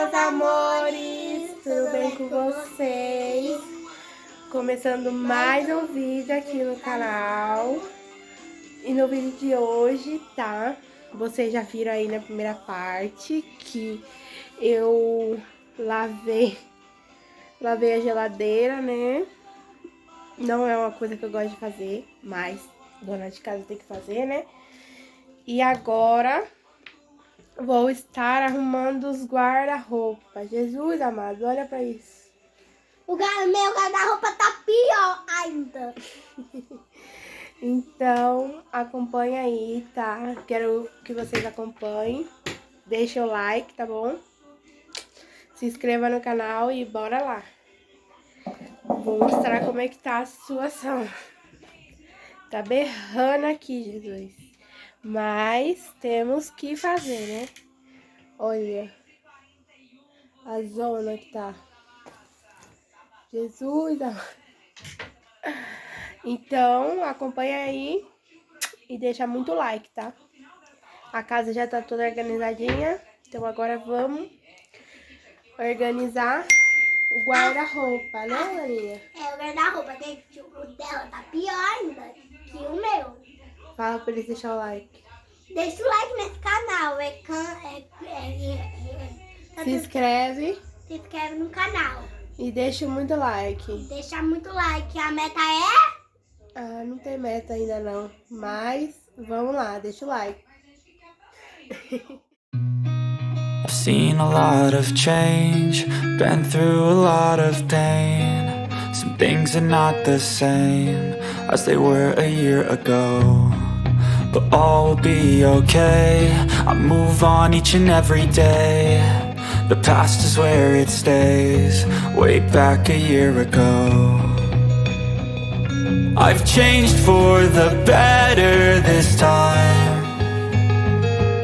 Meus amores, tudo bem com vocês? Começando mais um vídeo aqui no canal. E no vídeo de hoje, tá? Vocês já viram aí na primeira parte que eu lavei a geladeira, né? Não é uma coisa que eu gosto de fazer, mas dona de casa tem que fazer, né? E agora vou estar arrumando os guarda-roupa. Jesus amado, olha pra isso. Meu guarda-roupa tá pior ainda. Então, acompanha aí, tá? Quero que vocês acompanhem. Deixa o like, tá bom? Se inscreva no canal e bora lá. Vou mostrar como é que tá a situação. Tá berrando aqui, Jesus. Mas temos que fazer, né? Olha a zona que tá. Jesus amado. Então, acompanha aí e deixa muito like, tá? A casa já tá toda organizadinha. Então, agora vamos organizar o guarda-roupa, né, Maria? É, o guarda-roupa, o dela tá pior ainda que o meu. Fala pra eles deixar o like. Deixa o like nesse canal. Se inscreve. Se inscreve no canal. E deixa muito like. Deixa muito like. A meta é... Ah, não tem meta ainda não. Mas vamos lá, deixa o like. I've seen a lot of change, been through a lot of pain. Some things are not the same as they were a year ago. But all will be okay, I move on each and every day. The past is where it stays, way back a year ago. I've changed for the better this time.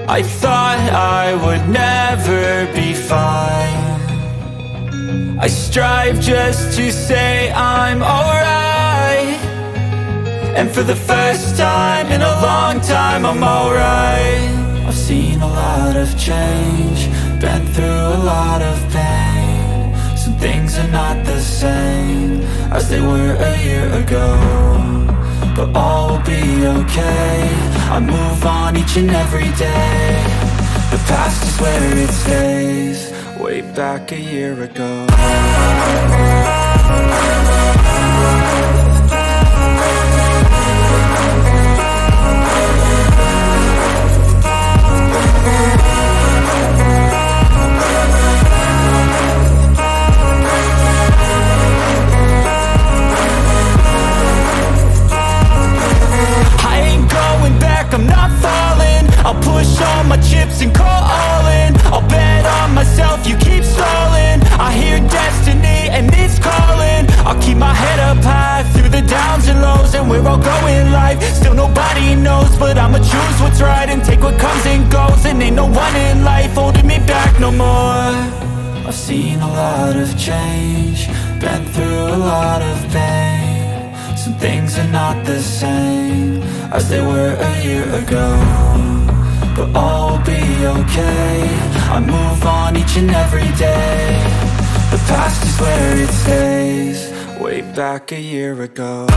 I thought I would never be fine. I strive just to say I'm alright. And for the first time in a long time I'm alright. I've seen a lot of change, been through a lot of pain. Some things are not the same as they were a year ago. But all will be okay, I move on each and every day. The past is where it stays, way back a year ago. I'm not falling, I'll push all my chips and call all in. I'll bet on myself, you keep stalling. I hear destiny and it's calling. I'll keep my head up high through the downs and lows. And we're all going life, still nobody knows. But I'ma choose what's right and take what comes and goes. And ain't no one in life holding me back no more. I've seen a lot of change, been through a lot of pain. Some things are not the same as they were a year ago. But all will be okay, I move on each and every day. The past is where it stays, way back a year ago.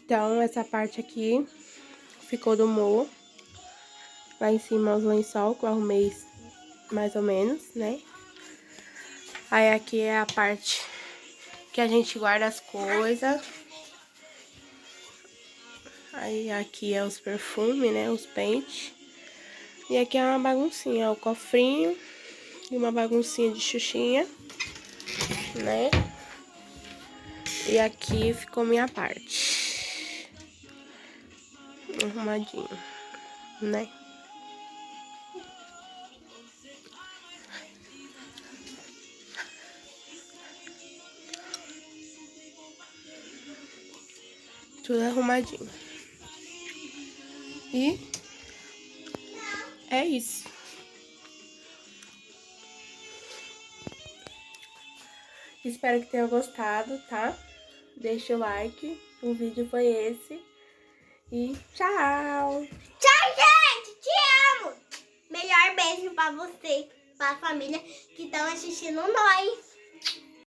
Então, essa parte aqui ficou do mo. Lá em cima os lençol que eu arrumei mais ou menos, né? Aí aqui é a parte que a gente guarda as coisas. Aí aqui é os perfumes, né? Os pentes. E aqui é uma baguncinha, ó, o cofrinho. E uma baguncinha de xuxinha, né? E aqui ficou minha parte. Arrumadinho, né? Tudo arrumadinho. E é isso. Espero que tenham gostado, tá? Deixa o like. O vídeo foi esse. E tchau! Tchau, gente! Te amo! Melhor beijo pra você, pra família que estão assistindo nós.